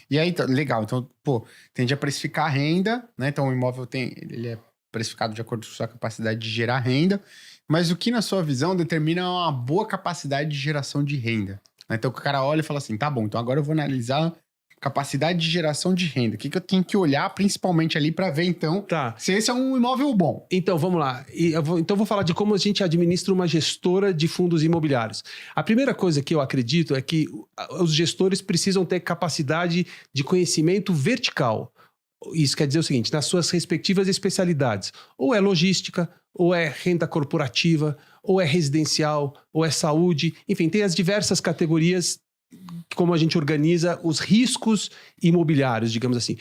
E aí, legal. Então, pô, tende a precificar a renda, né? Então, o imóvel ele é precificado de acordo com a sua capacidade de gerar renda. Mas o que, na sua visão, determina uma boa capacidade de geração de renda? Então, o cara olha e fala assim, tá bom, então agora eu vou analisar capacidade de geração de renda. O que eu tenho que olhar principalmente ali para ver, então, se esse é um imóvel bom? Então, vamos lá. Então, eu vou falar de como a gente administra uma gestora de fundos imobiliários. A primeira coisa que eu acredito é que os gestores precisam ter capacidade de conhecimento vertical. Isso quer dizer o seguinte, nas suas respectivas especialidades. Ou é logística, ou é renda corporativa, ou é residencial, ou é saúde. Enfim, tem as diversas categorias como a gente organiza os riscos imobiliários, digamos assim.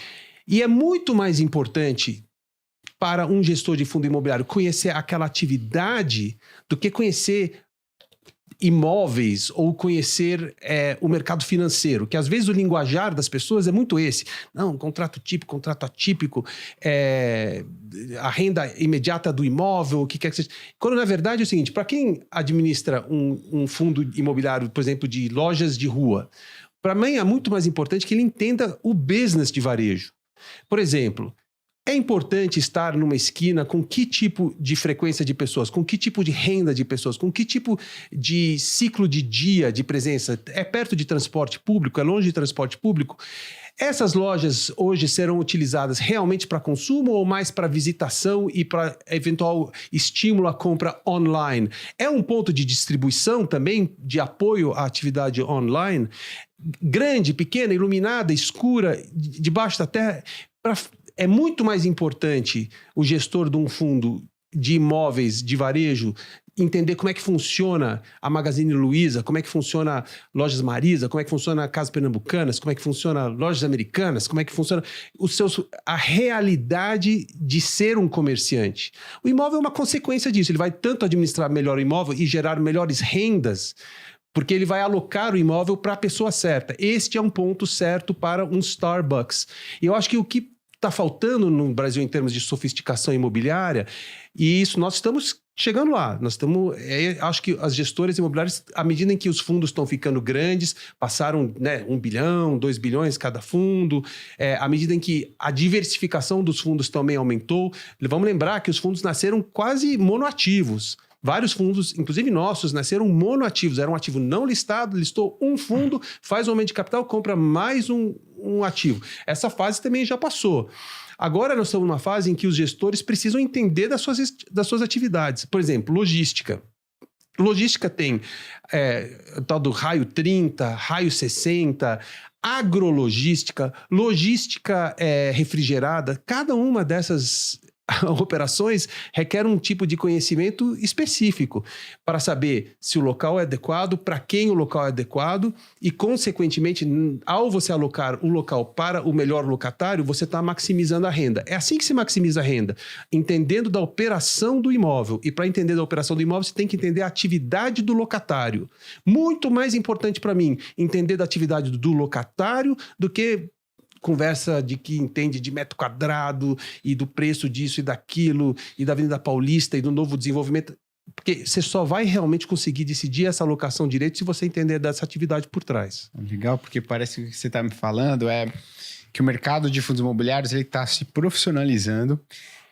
E é muito mais importante para um gestor de fundo imobiliário conhecer aquela atividade do que conhecer imóveis ou conhecer o mercado financeiro, que às vezes o linguajar das pessoas é muito esse. Não, contrato típico, contrato atípico, a renda imediata do imóvel, o que quer que seja. Quando na verdade é o seguinte, para quem administra um fundo imobiliário, por exemplo, de lojas de rua, para mim é muito mais importante que ele entenda o business de varejo. Por exemplo, é importante estar numa esquina com que tipo de frequência de pessoas, com que tipo de renda de pessoas, com que tipo de ciclo de dia de presença. É perto de transporte público? É longe de transporte público? Essas lojas hoje serão utilizadas realmente para consumo ou mais para visitação e para eventual estímulo à compra online? É um ponto de distribuição também, de apoio à atividade online? Grande, pequena, iluminada, escura, debaixo da terra? É muito mais importante o gestor de um fundo de imóveis de varejo entender como é que funciona a Magazine Luiza, como é que funciona Lojas Marisa, como é que funciona Casas Pernambucanas, como é que funciona Lojas Americanas, como é que funciona a realidade de ser um comerciante. O imóvel é uma consequência disso, ele vai tanto administrar melhor o imóvel e gerar melhores rendas, porque ele vai alocar o imóvel para a pessoa certa. Este é um ponto certo para um Starbucks. E eu acho que o que está faltando no Brasil em termos de sofisticação imobiliária, e isso nós estamos chegando lá. Acho que as gestoras imobiliárias, à medida em que os fundos estão ficando grandes, passaram 1 bilhão, 2 bilhões cada fundo, à medida em que a diversificação dos fundos também aumentou. Vamos lembrar que os fundos nasceram quase monoativos. Vários fundos, inclusive nossos, nasceram monoativos. Era um ativo não listado, listou um fundo, faz um aumento de capital, compra mais um ativo. Essa fase também já passou. Agora nós estamos numa fase em que os gestores precisam entender das suas atividades. Por exemplo, logística. Logística tem o tal do raio 30, raio 60, agrologística, logística refrigerada. Cada uma dessas operações requer um tipo de conhecimento específico para saber se o local é adequado, para quem o local é adequado e, consequentemente, ao você alocar o local para o melhor locatário, você está maximizando a renda. É assim que se maximiza a renda, entendendo da operação do imóvel. E para entender da operação do imóvel, você tem que entender a atividade do locatário. Muito mais importante para mim entender da atividade do locatário do que conversa de que entende de metro quadrado e do preço disso e daquilo e da Avenida Paulista e do novo desenvolvimento. Porque você só vai realmente conseguir decidir essa alocação direito se você entender dessa atividade por trás. Legal, porque parece que o que você está me falando é que o mercado de fundos imobiliários está se profissionalizando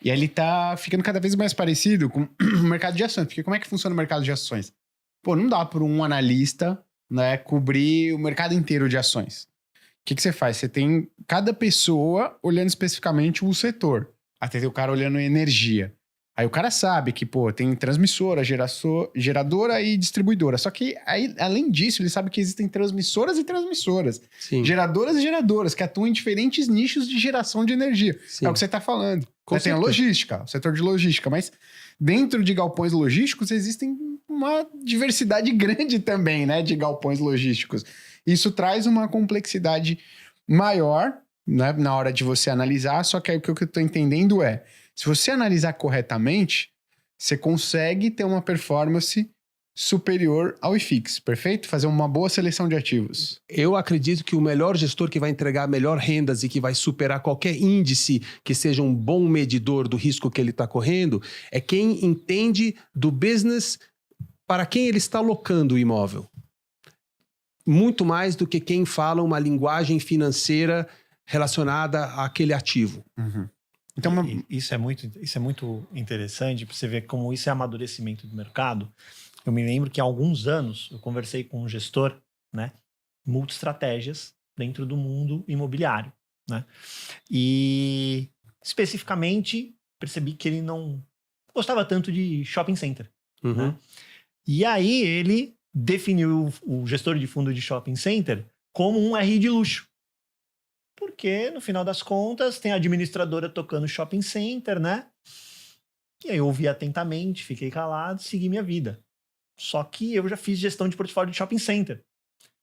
e ele está ficando cada vez mais parecido com o mercado de ações. Porque como é que funciona o mercado de ações? Pô, não dá para um analista, né, cobrir o mercado inteiro de ações. O que você faz? Você tem cada pessoa olhando especificamente um setor. Até tem o cara olhando energia. Aí o cara sabe que, tem transmissora, geradora e distribuidora. Só que, aí, além disso, ele sabe que existem transmissoras e transmissoras. Sim. Geradoras e geradoras, que atuam em diferentes nichos de geração de energia. Sim. É o que você está falando. Com Tem a logística, o setor de logística. Mas dentro de galpões logísticos existem uma diversidade grande também, né, de galpões logísticos. Isso traz uma complexidade maior, né, na hora de você analisar, só que aí o que eu estou entendendo é, se você analisar corretamente, você consegue ter uma performance superior ao IFIX, perfeito? Fazer uma boa seleção de ativos. Eu acredito que o melhor gestor que vai entregar melhor rendas e que vai superar qualquer índice que seja um bom medidor do risco que ele está correndo é quem entende do business para quem ele está alocando o imóvel. muito mais do que quem fala uma linguagem financeira relacionada àquele ativo. Uhum. Então, isso é muito interessante para você ver como isso é amadurecimento do mercado. Eu me lembro que há alguns anos eu conversei com um gestor, né, multi-estratégias dentro do mundo imobiliário, né? E especificamente percebi que ele não gostava tanto de shopping center, né? E aí ele definiu o gestor de fundo de shopping center como um RI de luxo. Porque, no final das contas, tem a administradora tocando shopping center, né? E aí eu ouvi atentamente, fiquei calado, segui minha vida. Só que eu já fiz gestão de portfólio de shopping center.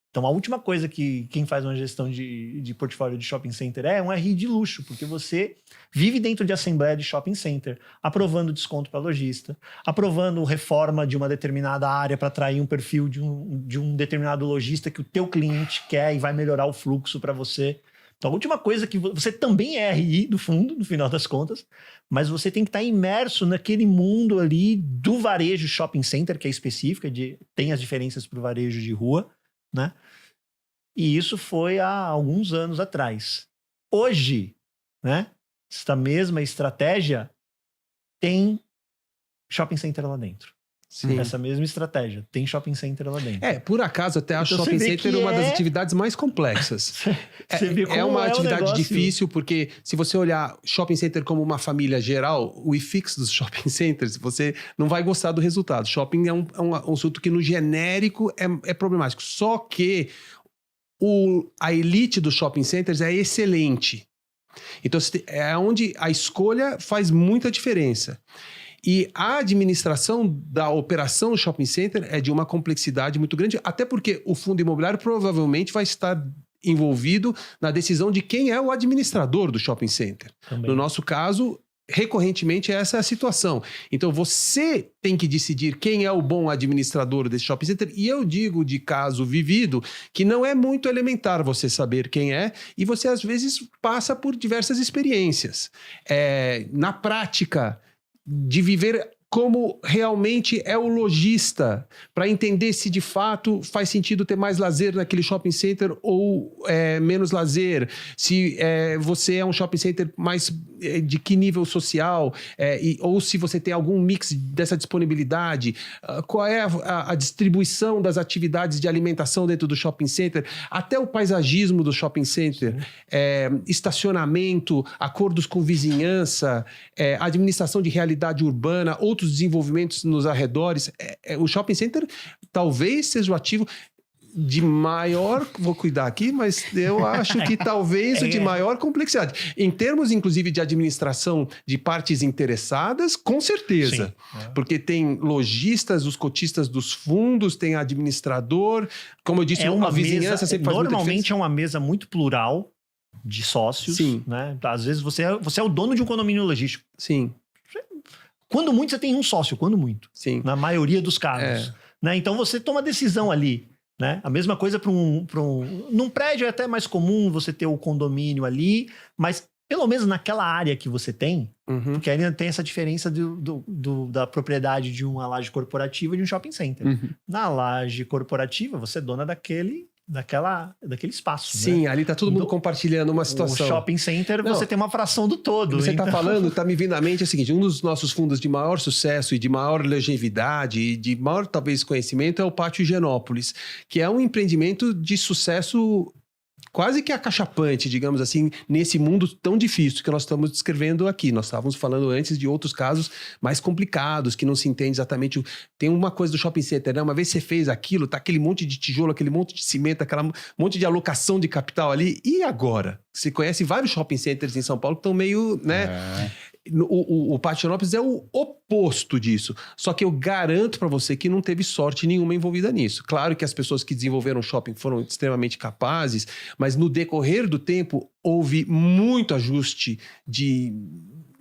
Então, a última coisa que quem faz uma gestão de portfólio de shopping center é um RI de luxo, porque você vive dentro de assembleia de shopping center, aprovando desconto para lojista, aprovando reforma de uma determinada área para atrair um perfil de um determinado lojista que o teu cliente quer e vai melhorar o fluxo para você. Então, a última coisa que você também é RI do fundo, no final das contas, mas você tem que estar imerso naquele mundo ali do varejo shopping center, que é específica, tem as diferenças para o varejo de rua, né? E isso foi há alguns anos atrás. Hoje, né, essa mesma estratégia tem shopping center lá dentro. Sim. Essa mesma estratégia tem shopping center lá dentro. Por acaso, até a Então, shopping você vê center que uma das atividades mais complexas. Você vê como É uma atividade negócio difícil, porque se você olhar shopping center como uma família geral, o IFIX dos shopping centers, você não vai gostar do resultado. Shopping é um assunto que no genérico é problemático. Só que a elite dos shopping centers é excelente. Então, é onde a escolha faz muita diferença. E a administração da operação shopping center é de uma complexidade muito grande, até porque o fundo imobiliário provavelmente vai estar envolvido na decisão de quem é o administrador do shopping center. Também. No nosso caso, recorrentemente essa é a situação. Então você tem que decidir quem é o bom administrador desse shopping center, e eu digo de caso vivido que não é muito elementar você saber quem é, e você às vezes passa por diversas experiências. Na prática, de viver como realmente é o lojista, para entender se de fato faz sentido ter mais lazer naquele shopping center ou menos lazer, se você é um shopping center mais de que nível social, ou se você tem algum mix dessa disponibilidade, qual é a distribuição das atividades de alimentação dentro do shopping center, até o paisagismo do shopping center, estacionamento, acordos com vizinhança, administração de realidade urbana, outros desenvolvimentos nos arredores. O shopping center talvez seja o ativo de maior, vou cuidar aqui, mas eu acho que talvez o de maior complexidade. Em termos, inclusive, de administração de partes interessadas, com certeza. Sim. Porque tem lojistas, os cotistas dos fundos, tem administrador, como eu disse, uma vizinhança sempre faz muita diferença. Normalmente é uma mesa muito plural de sócios. Sim. Né? Às vezes você é o dono de um condomínio logístico. Sim. Quando muito, você tem um sócio, quando muito. Sim. Na maioria dos casos. Né? Então você toma decisão ali. Né? A mesma coisa para num prédio é até mais comum você ter o condomínio ali, mas pelo menos naquela área que você tem, porque ainda tem essa diferença da propriedade de uma laje corporativa e de um shopping center. Na laje corporativa, você é dona daquele espaço. Sim, né? Ali tá todo mundo compartilhando uma situação. O shopping center, você tem uma fração do todo. Você tá falando, tá me vindo à mente é o seguinte, um dos nossos fundos de maior sucesso e de maior longevidade e de maior, talvez, conhecimento é o Pátio Higienópolis, que é um empreendimento de sucesso quase que acachapante, digamos assim, nesse mundo tão difícil que nós estamos descrevendo aqui. Nós estávamos falando antes de outros casos mais complicados, que não se entende exatamente. Tem uma coisa do shopping center, né? Uma vez você fez aquilo, tá aquele monte de tijolo, aquele monte de cimento, aquele monte de alocação de capital ali. E agora? Você conhece vários shopping centers em São Paulo que estão meio, né? O Pátio Higienópolis é o oposto disso. Só que eu garanto para você que não teve sorte nenhuma envolvida nisso. Claro que as pessoas que desenvolveram o shopping foram extremamente capazes, mas no decorrer do tempo houve muito ajuste de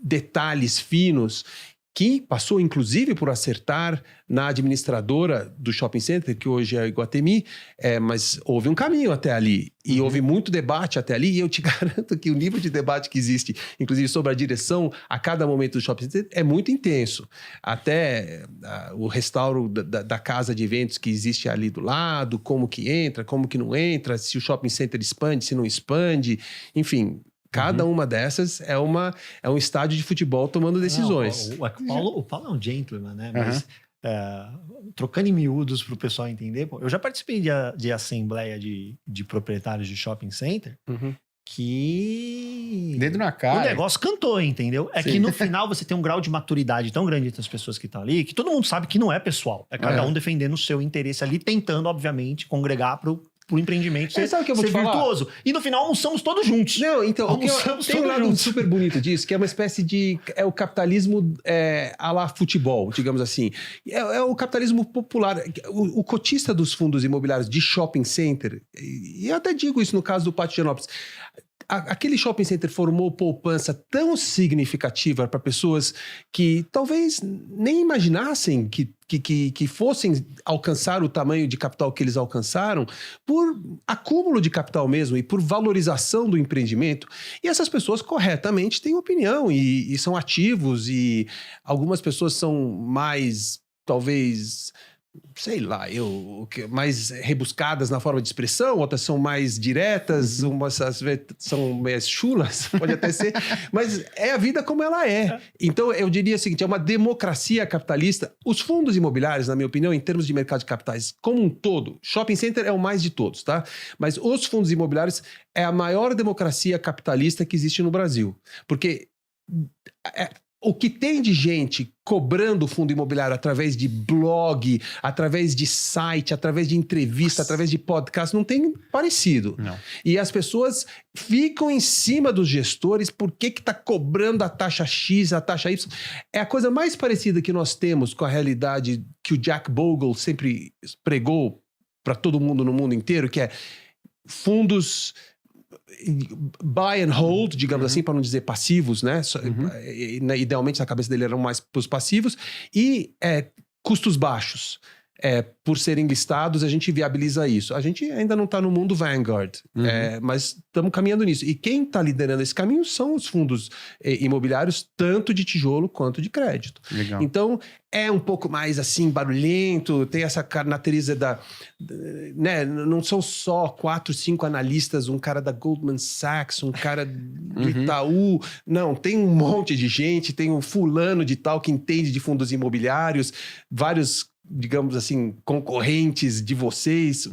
detalhes finos que passou, inclusive, por acertar na administradora do shopping center, que hoje é a Iguatemi, mas houve um caminho até ali, e houve muito debate até ali, e eu te garanto que o nível de debate que existe, inclusive sobre a direção a cada momento do shopping center, é muito intenso. Até o restauro da casa de eventos que existe ali do lado, como que entra, como que não entra, se o shopping center expande, se não expande, enfim... Cada uma dessas é um estádio de futebol tomando decisões. Não, o Paulo é um gentleman, né? Mas trocando em miúdos para o pessoal entender, eu já participei de assembleia de proprietários de shopping center que... Dedo na cara. O negócio cantou, entendeu? É que no final você tem um grau de maturidade tão grande entre as pessoas que estão ali, que todo mundo sabe que não é pessoal. É cada um defendendo o seu interesse ali, tentando, obviamente, congregar pro empreendimento ser, sabe o que eu vou te virtuoso. E no final almoçamos todos juntos. Não, então, tem um lado juntos. super bonito disso, que é uma espécie de... É o capitalismo à la futebol, digamos assim. É o capitalismo popular. O cotista dos fundos imobiliários de shopping center, e eu até digo isso no caso do Pátio Higienópolis, aquele shopping center formou poupança tão significativa para pessoas que talvez nem imaginassem que fossem alcançar o tamanho de capital que eles alcançaram por acúmulo de capital mesmo e por valorização do empreendimento. E essas pessoas corretamente têm opinião e são ativos, e algumas pessoas são mais, talvez... sei lá, mais rebuscadas na forma de expressão, outras são mais diretas, umas às vezes são mais chulas, pode até ser, mas é a vida como ela é. Então, eu diria o seguinte, é uma democracia capitalista. Os fundos imobiliários, na minha opinião, em termos de mercado de capitais, como um todo, shopping center é o mais de todos, tá? Mas os fundos imobiliários é a maior democracia capitalista que existe no Brasil, porque... o que tem de gente cobrando fundo imobiliário através de blog, através de site, através de entrevista, através de podcast, não tem parecido. Não. E as pessoas ficam em cima dos gestores, por que está cobrando a taxa X, a taxa Y? É a coisa mais parecida que nós temos com a realidade que o Jack Bogle sempre pregou para todo mundo no mundo inteiro, que é fundos... buy and hold, digamos assim, para não dizer passivos, né? Idealmente, na cabeça dele eram mais para os passivos. E custos baixos. Por serem listados, a gente viabiliza isso. A gente ainda não está no mundo Vanguard, mas estamos caminhando nisso. E quem está liderando esse caminho são os fundos imobiliários, tanto de tijolo quanto de crédito. Legal. Então, é um pouco mais assim, barulhento, tem essa característica né? Não são só 4, 5 analistas, um cara da Goldman Sachs, um cara do Itaú. Não, tem um monte de gente, tem um fulano de tal que entende de fundos imobiliários, vários, digamos assim, concorrentes de vocês,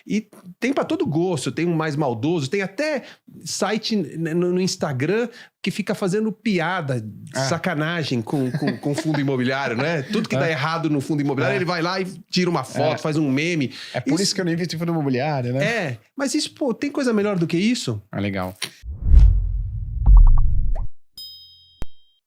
e tem para todo gosto, tem um mais maldoso, tem até site no Instagram que fica fazendo piada, sacanagem com fundo imobiliário, né? Tudo que dá errado no fundo imobiliário, ele vai lá e tira uma foto, faz um meme. É por isso que eu não investi em fundo imobiliário, né? Mas isso, pô, tem coisa melhor do que isso? Legal.